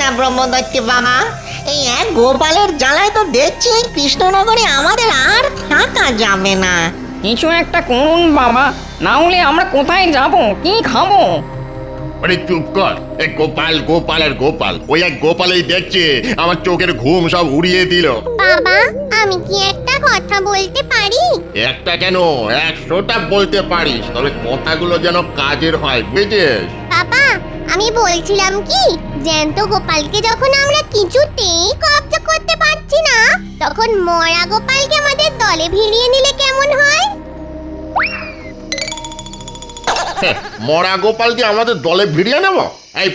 না ব্রহ্মদৈত্য বাবা। এই এক গোপালের জ্বালায় তো দেখছি কৃষ্ণনগরে আমাদের আর থাকা যাবে না। কিছু একটা করুন বাবা, না হলে আমরা কোথায় যাব, কি খাবো? আরে চুপ কর। এই গোপাল গোপাল আর গোপাল, ওই এক গোপালেই দেখছে আমার চোখের ঘুম সব উড়িয়ে দিল। বাবা, আমি কি একটা কথা বলতে পারি? একটা কেন, 100টা বলতে পারিস, তবে কথাগুলো যেন কাজের হয়, বুঝেছিস? বাবা, আমি বলছিলাম কি, জ্যান্ত গোপালকে যখন আমরা কিছুতেই কবজা করতে পারছি না, তখন মরা গোপালকে আমাদের দলে ভিড়িয়ে নিলে কেমন হয়? মরা গোপালকে আমাদের দলে ভিড়িয়ে নেব? এই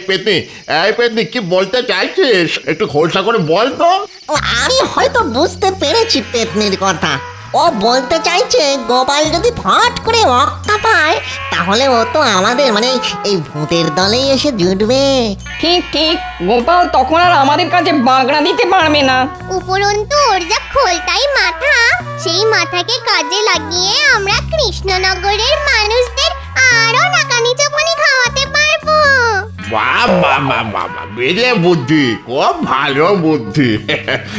পেতনি কি বলতে চাইছিস? একটু খোলসা করে বল তো। ও, আমি হয়তো বুঝতে পেরেছি পেতনির কথা। ও বলতে চাইছে গোপাল যদি ফট করে রক্ষা পায়, তাহলে ও তো আমাদের মানে এই ভূতের দলেই এসে জুটবে। ঠিক ঠিক, গোপাল তখন আর আমাদের কাছে বাগড়া দিতে পারবে না। উপরন্তু ওর যা খোলটাই মাথা, সেই মাথাকে কাজে লাগিয়ে আমরা কৃষ্ণনগরের মানুষদের আরো নাকানি চোপানি খাওয়াতে পারবো। বাহ বাহ বাহ বাহ বাহ, বেড়ে বুদ্ধি, খুব ভালো বুদ্ধি।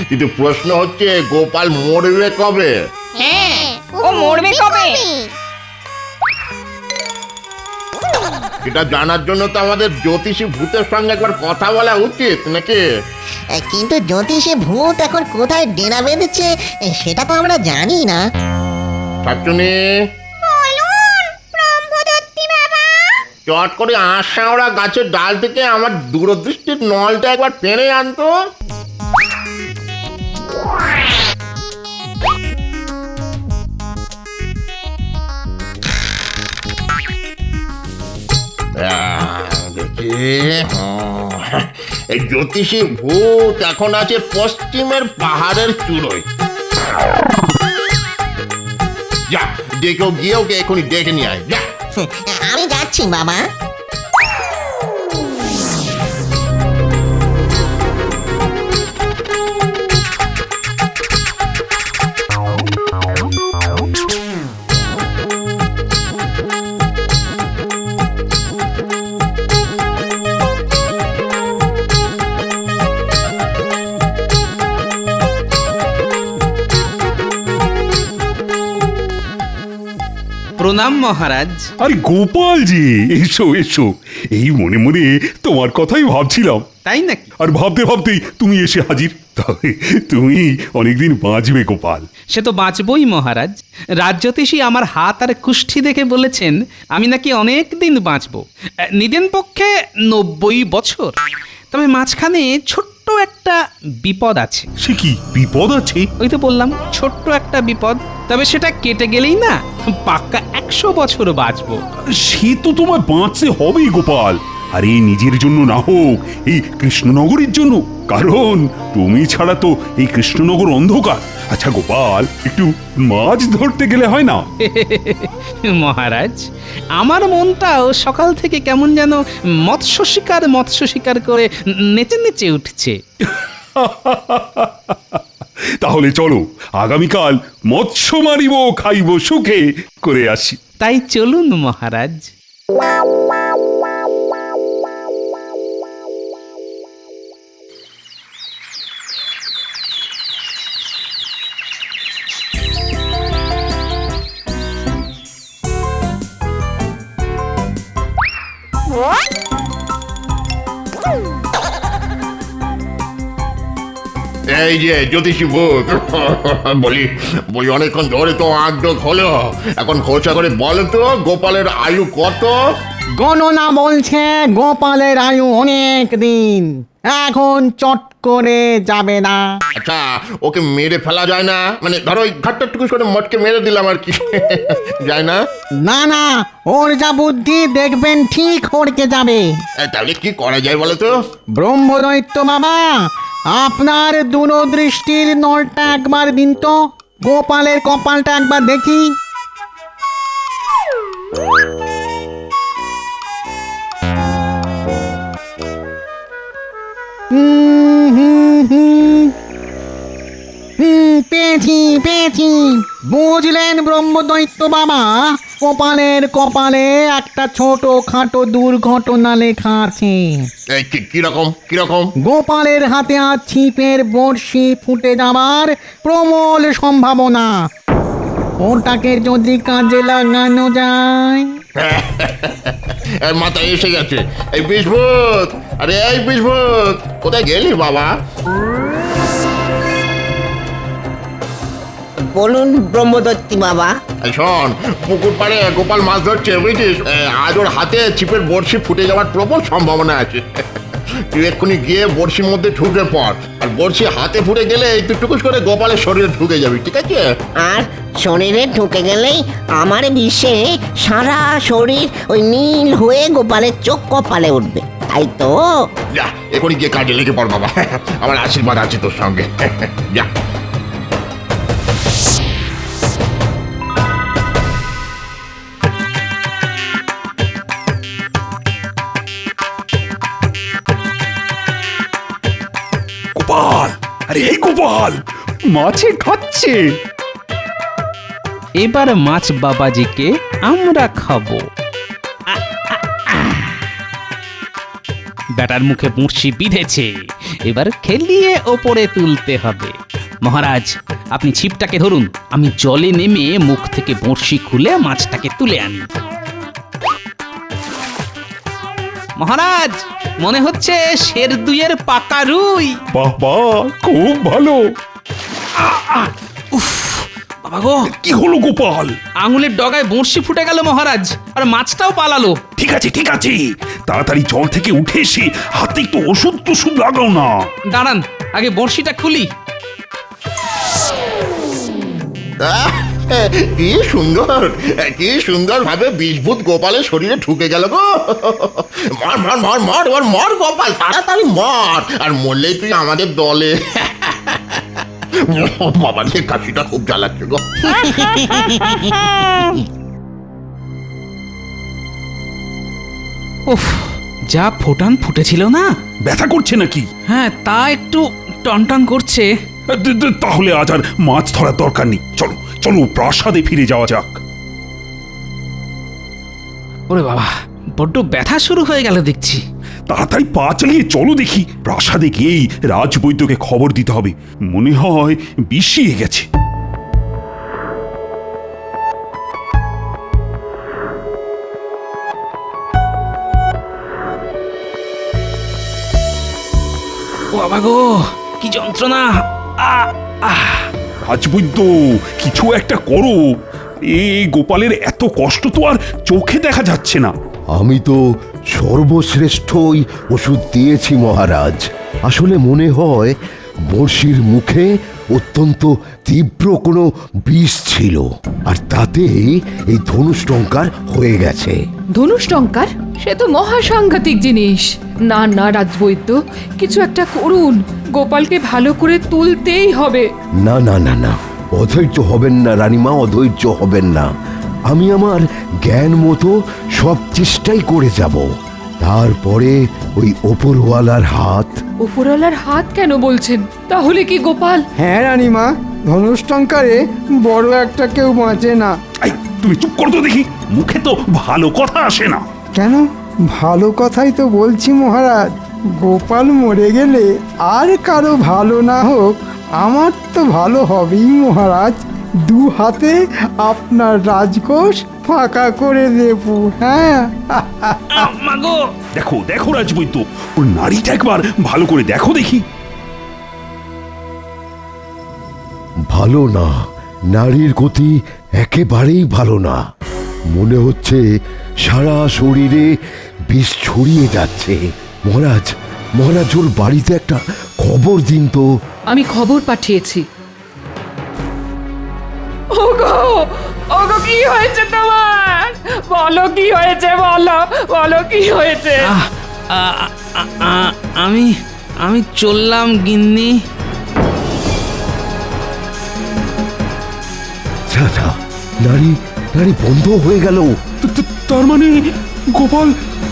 কিন্তু প্রশ্ন হচ্ছে গোপাল মরবে কবে? হ্যাঁ, ও মরবে কবে? এটা জানার জন্য তো আমাদের জ্যোতিষী ভূতের সঙ্গে একবার কথা বলা উচিত নাকি? কিন্তু জ্যোতিষে ভূত এখন কোথায় ডেরা বেঁধেছে সেটা তো আমরা জানি না। শাকচুনি, বলুন ব্রহ্মদত্তি বাবা। চট করে আশাওড়া গাছের ডাল থেকে আমার দূরদৃষ্টির নলটা একবার টেনে আনতো। দেখি, এই জ্যোতিষী ভূত এখন আছে পশ্চিমের পাহাড়ের চূড়োয়। যা, যে কেউ গিয়ে ওকে এখনই ডেকে নিয়ে আয়, যা। আমি যাচ্ছি বাবা। প্রণাম মহারাজ। আরে গোপাল জি, এসো এসো। এই মনে মনে তোমার কথাই ভাবছিলাম। তাই নাকি? আর ভাবতে ভাবতেই তুমি এসে হাজির। তবে তুমি অনেকদিন বাঁচবে গোপাল। সে তো বাঁচবই মহারাজ। রাজ্যতীষী আমার হাত আর কুষ্ঠি দেখে বলেছেন আমি নাকি অনেক দিন বাঁচবো, নিদেন পক্ষে 90 বছর। তবে মাঝখানে ছোট্ট একটা বিপদ আছে। সে কি বিপদ আছে? ওই তো বললাম ছোট্ট একটা বিপদ, তবে সেটা কেটে গেলেই না পাক্কা 100 বছর বাঁচবো। সে তো তোমার বাঁচতে হবেই গোপাল। আরে নিজের জন্য না হোক, এই কৃষ্ণনগরের জন্য। কারণ তুমি ছাড়া তো এই কৃষ্ণনগর অন্ধকার। আচ্ছা গোপাল, একটু মাছ ধরতে গেলে হয় না? মহারাজ, আমার মনটাও সকাল থেকে কেমন যেন মৎস্য শিকার করে নেচে নেচে উঠছে। তাহলে চলো আগামীকাল মৎস্য মারিব খাইব সুখে করে আসি। তাই চলুন মহারাজ। এই যে জ্যোতিষী ভূত, বলি অনেকক্ষণ ধরে তো আগ্রহ হলো, এখন খোঁচা করে বলো তো গোপালের আয়ু কত? গণনা বলছে গোপালের আয়ু অনেক দিন, এখন চট করে যাবে না। আচ্ছা, ওকে মেরে ফেলা যায় না? মানে ধরো ওই ঘাটটুকু করে মটকে মেরে দিলাম আর কি, যায় না? না না, ওর যা বুদ্ধি দেখবেন ঠিক হড়কে যাবে। তাহলে কি করা যায় বলো তো? ব্রহ্মদৈত্য বাবা, আপনার দূরদৃষ্টির নলটা একবার দিন তো, গোপালের কপালটা একবার দেখি। হুম হুম হুম হুম পেয়েছি পেয়েছি। বুঝলেন ব্রহ্মদৈত্য বাবা, গোপালের কপালে একটা ছোট খাটো দুর্ঘটনা লেখা আছে। এই কিরকম কিরকম? গোপালের হাতে আজ ছিপের বড়শি ফুটে যাওয়ার প্রবল সম্ভাবনা। ওটাকে যদি কাজে লাগানো যায়। এর মাথায় এসে গেছে। এই বিস্ফোত, আরে এই বিস্ফোত, কোথায় গেলি বাবা? বলুন ব্রহ্মদত্তি বাবা। এই শোন, পুকুর পাড়ে গোপাল মাছ ধরছে বুঝছিস, আজ ওর হাতে ছিপের বড়শি ফুটে যাওয়ার প্রবল সম্ভাবনা আছে। তুই এক্ষুনি গিয়ে বড়শির মধ্যে ঢুকে পড়, আর বড়শি হাতে ফুটে গেলে তুই টুকুস করে গোপালের শরীরে ঢুকে যাবি, ঠিক আছে? আর শরীরে ঢুকে গেলেই আমার বিশ্বে সারা শরীর ওই নীল হয়ে গোপালের চোখ কপালে উঠবে, তাই তো? যা এক্ষুনি গিয়ে কাজে লেগে পড় বাবা, আমার আশীর্বাদ আছে তোর সঙ্গে। যা। গোপাল, আরে এই গোপাল, মাছে খাচ্ছে। এবার মাছ বাবাজিকে আমরা খাবো। ব্যাটার মুখে বড়শি বিঁধেছে, এবার খেলিয়ে ওপরে তুলতে হবে। মহারাজ, আপনি ছিপটাকে ধরুন, আমি জলে নেমে মুখ থেকে বড়শি খুলে মাছটাকে তুলে আনি। মহারাজ, মনে হচ্ছে শের দুইয়ের পাকা রুই। বাহ বাহ, খুব ভালো। উফ, বাবা গো, কি হলো গোপাল? আঙুলের ডগায় বড়শি ফুটে গেল মহারাজ, আর মাছটাও পালালো। ঠিক আছে ঠিক আছে, তাড়াতাড়ি জল থেকে উঠে এসে হাতে একটু ওষুধ টষুধ লাগাও না। দাঁড়ান, আগে বড়শিটা খুলি। আহ, কি সুন্দর, কি সুন্দর ভাবে বিষভূত গোপালের শরীরে ঢুকে গেল গো। মার মার মার মার, এবার মর গোপাল, তাড়াতাড়ি মর, আর মরলেই তুই আমাদের দলে। বাবা রে, কাশিটা খুব জ্বালাচ্ছে গো। উফ, যা ফোটান ফুটেছিল না। ব্যথা করছে নাকি? হ্যাঁ, তা একটু টনটন করছে। তাহলে আজ আর মাছ ধরার দরকার নেই, চলো চলো প্রাসাদে ফিরে যাওয়া যাক। ওরে বাবা, বড্ড ব্যথা শুরু হয়ে গেল দেখছি। তাড়াতাড়ি পা চালিয়ে চলো দেখি, প্রাসাদে গিয়েই রাজবৈদ্যকে খবর দিতে হবে, মনে হয় বিষিয়ে গেছে। ও বাবা গো, কি যন্ত্রণা! রাজবৈদ্য, কিছু একটা করো। এই গোপালের এত কষ্ট তো আর চোখে দেখা যাচ্ছে না। আমি তো সর্বশ্রেষ্ঠই ওষুধ দিয়েছি মহারাজ। আসলে মনে হয় বড়শির মুখে অত্যন্ত তীব্র কোনো বিষ ছিল, আর তাতেই এই ধনুষ্টঙ্কার হয়ে গেছে। ধনুষ্টঙ্কার? সে তো মহাসাংঘাতিক জিনিস। না না রাজবৈদ্য, কিছু একটা করুন, গোপালকে ভালো করে তুলতেই হবে। না না না না, অধৈর্য হবেন না রানীমা, অধৈর্য হবেন না। আমি আমার জ্ঞান মতো সব চেষ্টাই করে যাব, তারপরে ওই ওপরওয়ালার হাত। উপরওয়ালার হাত কেন বলছেন? তাহলে কি গোপাল? হ্যাঁ রানীমা, ধনুষ্টঙ্কারে বড় একটা কেউ বাঁচে না। এই, তুমি চুপ করো তো দেখি, মুখে তো ভালো কথা আসে না। কেন? ভালো কথাই তো বলছি মহারাজ। গোপাল মরে গেলে আর কারো ভালো না হোক, আমার তো ভালো হবেই মহারাজ। দু হাতে আপনার রাজকোষ ফাঁকা করে দেব। হ্যাঁ, মাগো, দেখো দেখো রাজবৈদ্য, ওর নাড়িটা একবার ভালো করে দেখো দেখি। ভালো না, নারীর গতি একেবারেই ভালো না। মনে হচ্ছে সারা শরীরে বিষ ছড়িয়ে যাচ্ছে। মহারাজ, মহারাজ, ওর বাড়িতে একটা খবর দিন তো। আমি খবর পাঠিয়েছি। ওগো, ওগো, কি হয়েছে তোমার? বলো কি হয়েছে, বলো বলো কি হয়েছে? আমি চললাম গিন্নি। আচ্ছা, নারী নারী বন্ধ হয়ে গেল। তার মানে গোপাল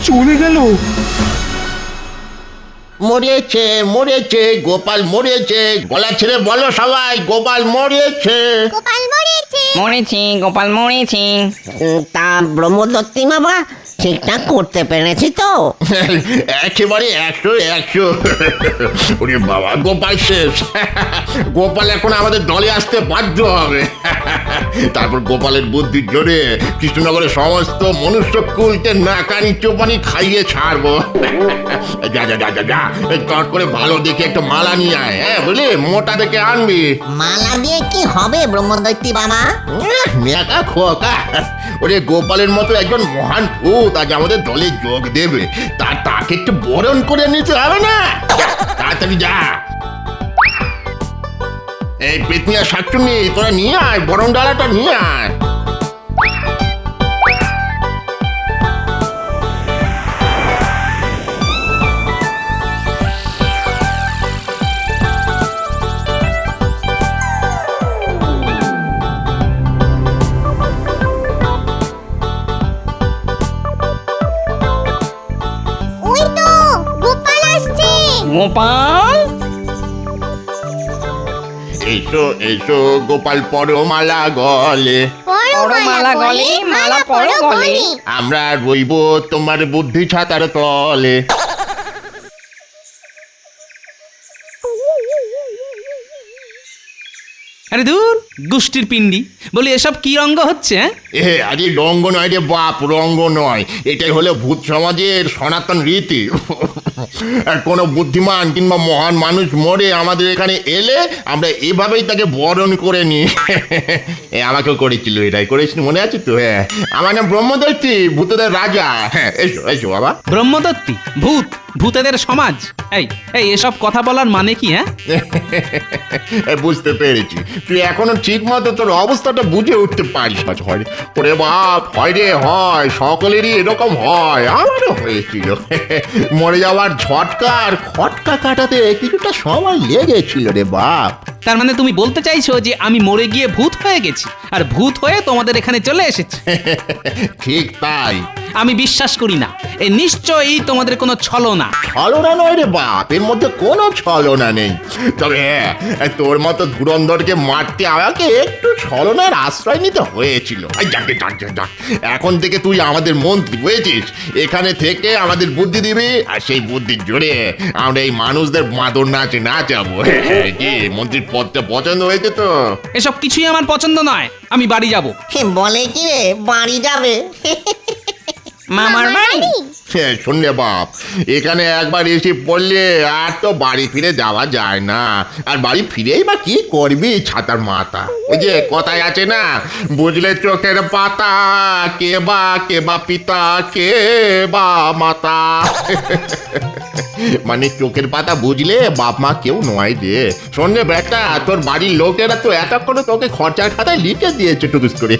চলে গেল? মরেছে মরেছে গোপাল মরেছে, গলা ছেড়ে বলো সবাই, গোপাল মরেছে। গোপাল মরেছে। মরেছি, গোপাল মরেছি। তা ব্রহ্মদত্তি বাবা ঠিকঠাক করতে পেরেছি তো? একেবারে 100 ওরে বাবা, গোপাল শেষ। গোপাল এখন আমাদের দলে আসতে বাধ্য হবে। তারপর গোপালের বুদ্ধির জোরে কৃষ্ণনগরের সমস্ত মনুষ্য কুলকে নাকানি চোপানি খাইয়ে ছাড়বো। যা যা যা যা যা, চট করে ভালো দেখে একটা মালা নিয়ে আয়, হ্যাঁ বুঝলি, মোটা দেখে আনবি। মালা দিয়ে কি হবে ব্রহ্মদত্তি বাবা? মেকা খোকা, ওরে গোপালের মতো একজন মহান ভূত আজ আমাদের দলে যোগ দেবে, তাকে একটু বরণ করে নিতে হবে না? তাড়াতাড়ি যা। এই পেতনিয়া শাকচুন্নি, তোরা নিয়ে আয়, বরণ ডালাটা নিয়ে আয়। ওই তো গোপাল আসছে। গোপাল, এসো এসো গোপাল, পরো মালা গলে, পরো মালা গলে, মালা পরো গলে। আমরা রইব তোমার বুদ্ধি ছাতার তলে। আরে দূর দুষ্টির পিণ্ডি, বলি এসব কি রঙ্গ হচ্ছে? আরে রঙ্গ নয় রে বাপ, রঙ্গ নয়, এটাই হলো ভূত সমাজের সনাতন রীতি। আর কোনো বুদ্ধিমান কিংবা মহান মানুষ মরে আমাদের এখানে এলে আমরা এভাবেই তাকে বরণ করে নিই। আমাকেও করেছিল, এটাই করেছিল, মনে আছে তো? হ্যাঁ, আমার নাম ব্রহ্মদত্তি, ভূতদের রাজা। হ্যাঁ, এসো এসো বাবা। ব্রহ্মদত্তি, ভূত, ভূতেদের সমাজ। এই এই এসব কথা বলার মানে কি? হ্যাঁ, বুঝতে পেরেছি, তুই এখনো ঠিক মতো তোর অবস্থাটা বুঝে উঠতে পারিস না। হয় ওরে বাপ, হয় রে হয়, সকলেরই এরকম হয়, আমারও হয়েছিল। মরে যাওয়ার ঝটকা আর খটকা কাটাতে কিছুটা সময় লেগেছিল রে বাপ। তার মানে তুমি বলতে চাইছো যে আমি মরে গিয়ে ভূত হয়ে গেছি আর ভূত হয়ে তোমাদের এখানে চলে এসেছি? ঠিক তাই। আমি বিশ্বাস করি না, এ নিশ্চয়ই তোমাদের কোনো ছলনা। ছলনা নয় রে বাপ, এর মধ্যে কোনো ছলনা নেই। তবে হ্যাঁ, তোর মতো ধুরন্ধরকে মারতে আমাকে একটু ছলনার আশ্রয় নিতে হয়েছিল। এই যাক রে, যাক, যাক, যাক। এখন থেকে তুই আমাদের মন্ত্রী, বুঝেছিস? এখানে থেকে আমাদের বুদ্ধি দিবি, আর সেই বুদ্ধির জোরে আমরা এই মানুষদের মাদর নাচে নাচাবো। কি মন্ত্রীর পদটা পছন্দ হয়েছে তো? এসব কিছুই আমার পছন্দ নয়, আমি বাড়ি যাব। বলে কি রে, বাড়ি যাবে? মামার বাড়ি। শোন রে বাপ, এখানে একবার এসে পড়লে আর তো বাড়ি ফিরে যাওয়া যায় না। আর বাড়ি ফিরেই বা কি করবি, ছাতার মাথা। ওই যে কথায় আছে না, বুঝলে চোখের পাতা, কে বা পিতা, কে বা মাতা। মানে চোখের পাতা বুঝলে বাপ মা কেউ নয় রে। শোন রে বেটা, তোর বাড়ির লোকেরা তো এতক্ষণে তোকে খরচার খাতায় লিখে দিয়েছে টুকুস করে।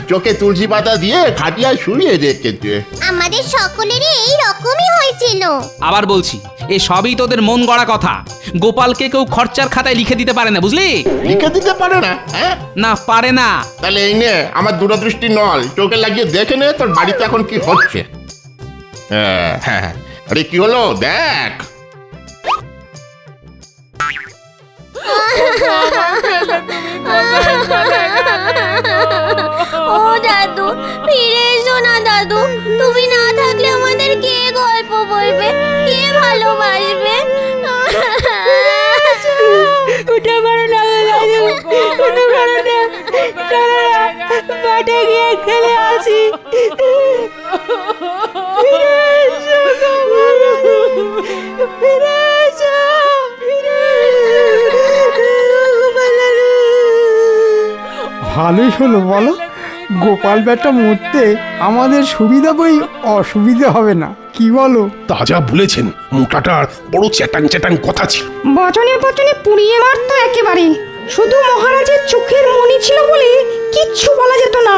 চোখে তুলসী পাতা দিয়ে খাটিয়ায় শুয়ে রেখেছে। আমাদের সকলেরই এই রকমই হয়েছিল। আবার বলছি, এ সবই তোদের মন গড়া কথা। গোপালকে কেউ খরচার খাতায় লিখে দিতে পারে না, বুঝলি? লিখে দিতে পারে না? হ্যাঁ, না, পারে না। তাহলে এই নে আমার দূরদৃষ্টি নল, চোখে লাগিয়ে দেখে নে তোর বাড়িতে এখন কি হচ্ছে। হ্যাঁ হ্যাঁ, আরে কি হলো দেখ। ও দাদু, ফিরে এসো না দাদু। তুমি না থাকলে আমাদের কে গল্প বলবে, কে ভালোবাসবে? উঠে পড়ো না দাদু, উঠে পড়ো না, চলো না, মাঠে গিয়ে খেলে আসি। ফিরে এসো দাদু, ফিরে এসো, ফিরে ভালোই হলো বলো, গোপাল বেটা মরতে আমাদের সুবিধা বই অসুবিধা হবে না, কি বলো? তাজা বলেছেন, মোটাটার বড় চ্যাটাং চ্যাটাং কথা ছিল। বচনে বচনে পুড়িয়ে মারত একেবারে। শুধু মহারাজের চোখের মনি ছিল বলে কিচ্ছু বলা যেত না।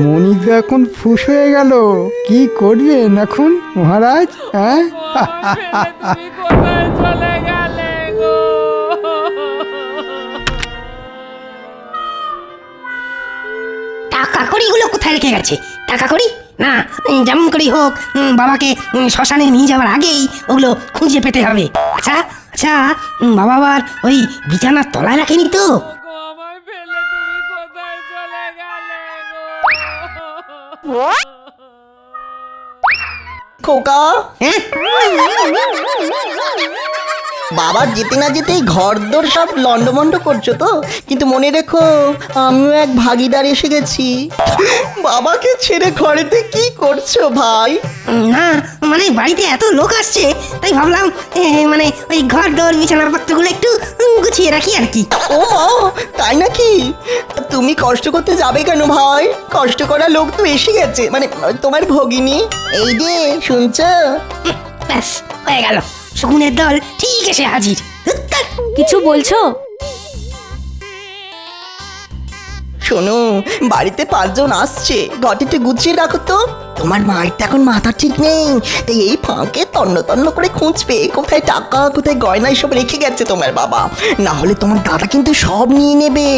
মনি তো এখন ফুস হয়ে গেল, কি করবেন এখন মহারাজ? হ্যাঁ, টাকা কড়িগুলো কোথায় রেখে গেছে? টাকা কড়ি না, যেমন করেই হোক বাবাকে শ্মশানে নিয়ে যাওয়ার আগেই ওগুলো খুঁজে পেতে হবে। আচ্ছা আচ্ছা, বাবা আবার ওই বিছানার তলায় রাখেনি তো? খোকা, হ্যাঁ, বাবা যেতে না যেতেই ঘর দোর সব লন্ডমন্ড করছো তো, কিন্তু মনে রেখো আমিও এক ভাগিদার এসে গেছি। বাবাকে ছেড়ে ঘরেতে কি করছো ভাই? না মানে বাড়িতে এত লোক আসছে তাই ভাবলাম মানে ওই ঘর দোর বিছানাপত্রগুলো একটু গুছিয়ে রাখি আর কি। ও মা, তাই নাকি? তুমি কষ্ট করতে যাবে কেন ভাই? কষ্ট করা লোক তো এসে গেছে, মানে তোমার ভগিনী। এই যে শুনছো? ব্যাস হয়ে গেল, শকুনের দল ঠিক এসে হাজির। কিছু বলছো? শোনো, বাড়িতে 5 জন আসছে, ঘটিতে গুছিয়ে রাখো তো। তোমার মায়ের তো এখন মাথা ঠিক নেই, তাই এই ফাঁকে তন্ন তন্ন করে খুঁজবে কোথায় টাকা কোথায় গয়না এসব রেখে গেছে তোমার বাবা, না হলে তোমার দাদা কিন্তু সব নিয়ে নেবে।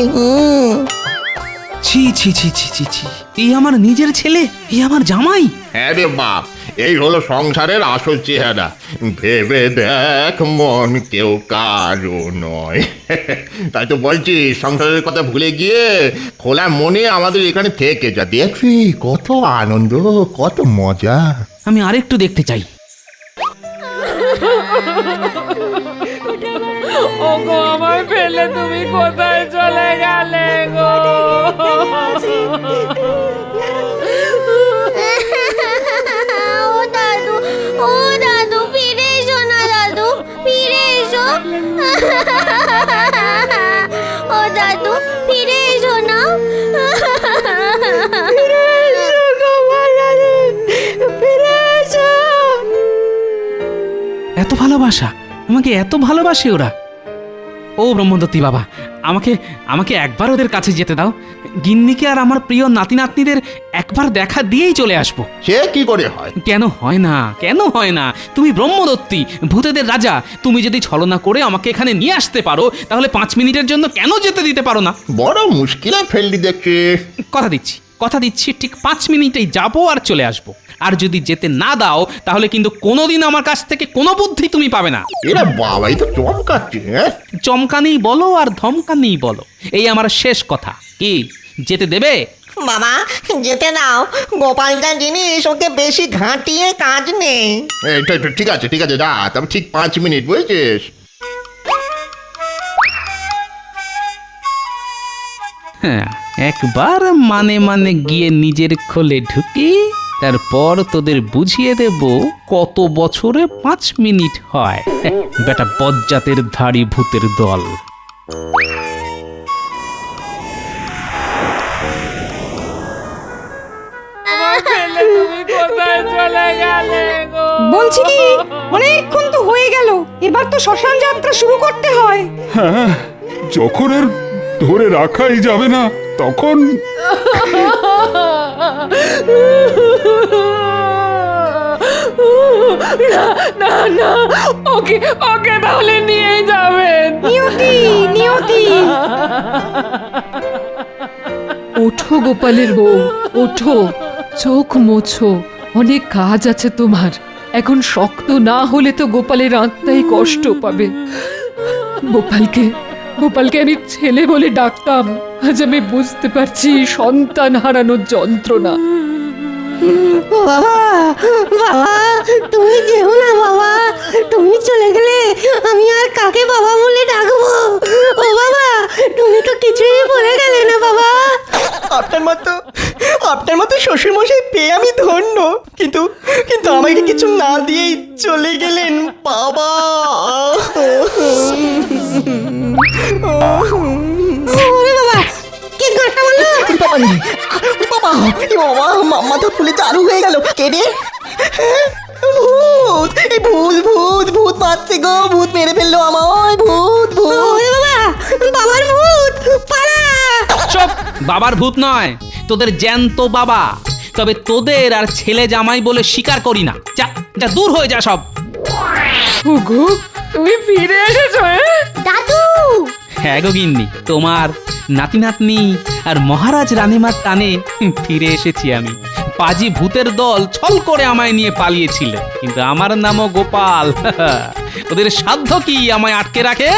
ছি ছি ছি ছি ছি ছি, এই আমার নিজের ছেলে, এই আমার জামাই। হ্যাঁ রে বাপ, এই হলো সংসারের আসল চেহারা। ভেবে দেখ মন কেউ কারো নয়। তাই তো বলছি, সংসারের কথা ভুলে গিয়ে খোলা মনে আমাদের এখানে থেকে যা, দেখবি কত আনন্দ, কত মজা। আমি আরেকটু দেখতে চাই। ওগো আমার ফেলে তুমি কোথায় চলে গেলে গো? ও দাদু, ও দাদু, ফিরে এসো না দাদু, ফিরে এসো। ও দাদু, ফিরে এসো না। ফিরে এসো গো দাদু, ফিরে এসো। এত ভালোবাসা, আমাকে এত ভালোবাসে ওরা। ও ব্রহ্মদত্তী বাবা, আমাকে আমাকে একবার ওদের কাছে যেতে দাও। গিন্নিকে আর আমার প্রিয় নাতি নাতনিদের একবার দেখা দিয়েই চলে আসবো। সে কি করে হয়? কেন হয় না, কেন হয় না? তুমি ব্রহ্মদত্তী, ভূতেদের রাজা, তুমি যদি ছলনা করে আমাকে এখানে নিয়ে আসতে পারো, তাহলে 5 মিনিটের জন্য কেন যেতে দিতে পারো না? বড় মুশকিলে ফেললি দেখছি। কথা দিচ্ছি ঠিক 5 মিনিটেই যাবো আর চলে আসবো। আর যদি যেতে না দাও, তাহলে কিন্তু কোনোদিন আমার কাছ থেকে কোনো বুদ্ধি তুমি পাবে না। এরা বাবাই তো চমকাচ্ছে। হ্যাঁ, চমকানেই বলো আর ধমকানেই বলো, এই আমার শেষ কথা। কি যেতে দেবে? বাবা যেতে দাও, গোপালটা জিনিস, ওকে বেশি ঘাঁটিয়ে কাজ নেই। ঠিক আছে ঠিক আছে, যা, তবে ঠিক 5 মিনিট, বুঝেছিস? হ্যাঁ, একবার মানে মানে গিয়ে নিজের খোলে ঢুকি, তারপর তোদের বুঝিয়ে দেব কত বছরে 5 মিনিট হয়। বেটা বজ্জাতের ধাড়ি ভূতের দল। আমার ফেলে তুমি কোথায় চলে গেলে গো? বলছি কি, অনেকক্ষণ তো হয়ে গেল, এবার তো শ্মশান যাত্রা শুরু করতে হয়। হ্যাঁ, যখন আর ধরে রাখাই যাবে না তখন না না না, ওকে ওকে তাহলে নিয়ে যাবেন। নিয়তি ওঠো গোপালের বউ, ওঠো, চোখ মোছো, অনেক কাজ আছে তোমার। এখন শক্ত না হলে তো গোপালের আত্মাই কষ্ট পাবে। গোপালকে আমি ছেলে বলে ডাকতাম, আজ আমি বুঝতে পারছি সন্তান হারানোর যন্ত্রণা। বাবা, বাবা তুমি যেও না বাবা, তুমি চলে গেলে আমি আর কাকে বাবা বলে ডাকবো? ও বাবা, তুমি তো কিছুই বলে গেলে না বাবা। আপনার মতো শ্বশুরমশাই পেয়ে আমি ধন্য, কিন্তু কিন্তু আমাকে কিছু না দিয়েই চলে গেলেন বাবা। ওরে বাবা, কে গাঁটটা মারলো? বাবা মাথা ফুলে চালু হয়ে গেল। কে রে? ভূত! এই ভূত ভূত ভূত মারছে গো, ভূত মেরে ফেললো আমায়, ভূত ভূত। ওরে বাবা, বাবার ভূত, পালা! চুপ! বাবার ভূত নয়, তোদের জ্যান্ত বাবা। তবে তোদের আর ছেলে জামাই বলে স্বীকার করি না। যা যা, দূর হয়ে যা সব। ওগো তুমি ফিরে এসেছো? দাদু, হ্যাঁ গো গিন্নি, তোমার নাতি নাতনি আর মহারাজ রানীমার টানে ফিরে এসেছি আমি। পাজি ভূতের দল ছল করে আমায় নিয়ে পালিয়েছিল, কিন্তু আমার নামও গোপাল। ওদের সাধ্য কি আমায় আটকে রাখে?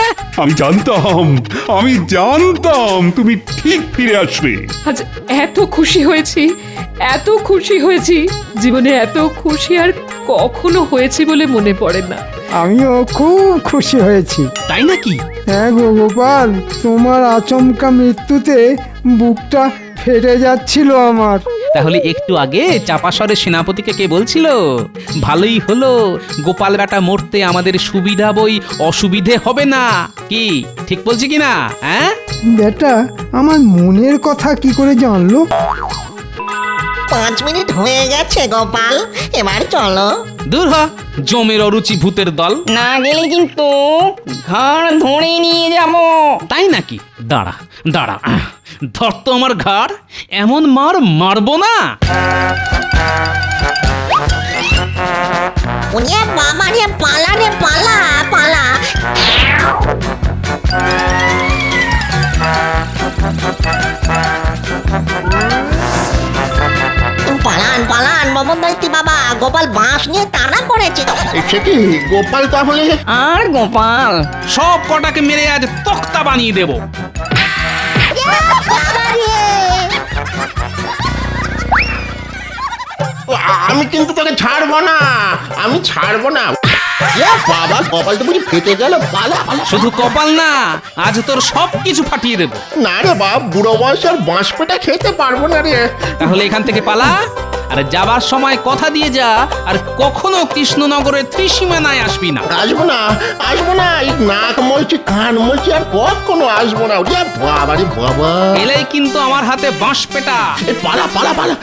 আমি জানতাম তুমি ঠিক ফিরে আসবে। আজ এত খুশি হয়েছি জীবনে এত খুশি আর কখনো হয়েছি বলে মনে পড়ে না। আমিও খুব খুশি হয়েছি। তাই নাকি? হ্যাঁ গো গোপাল, তোমার আচমকা মৃত্যুতে বুকটা ফেটে যাচ্ছিল আমার। তাহলে একটু আগে চাপাসরের সেনাপতিকে কে বলছিল ভালোই হলো গোপাল বেটা মরতে আমাদের সুবিধা বই অসুবিধে হবে না? কি ঠিক বলছি কিনা? হ্যাঁ বেটা আমার মনের কথা কি করে জানলো? 5 মিনিট হয়ে গেছে গোপাল, এবার চলো। দূর হ, জমের অরুচি ভূতের দল। না গেলে কিন্তু ঘাড় ধরে নিয়ে যাব। তাই নাকি? দাঁড়া দাঁড়া, ধর তো আমার ঘাড়, এমন মার মারবো না। ওরে বাবা রে, পালা রে পালা পালা। পালান পালান বাবুদৈত্যী বাবা, গোপাল বাঁশ নিয়ে তাড়া করেছে। সে কি গোপাল তাহলে? আর গোপাল সব কটাকে মেরে আজ তক্তা বানিয়ে দেব। আমি কিন্তু তোকে ছাড়বো না, আমি ছাড়বো না। বাবা, কপাল তো বুঝি ফেটে গেল। পালা পালা। শুধু কপাল না, আজ তোর সব কিছু ফাটিয়ে দেব। না রে বাপ, বুড়ো বয়স আর বাঁশ পেটা খেতে পারবো না রে। তাহলে এখান থেকে পালা, আর যাবার সময় কথা দিয়ে যা আর কখনো কৃষ্ণনগরের ত্রিসীমানায় আসবি না। আসবো না, আসবো না। এই নাক মলছি, কান মলছি, আর কখনো আসবো না। ওরে বাবা রে বাবা, এলেই কিন্তু আমার হাতে বাঁশ পেটা। পালা পালা পালা।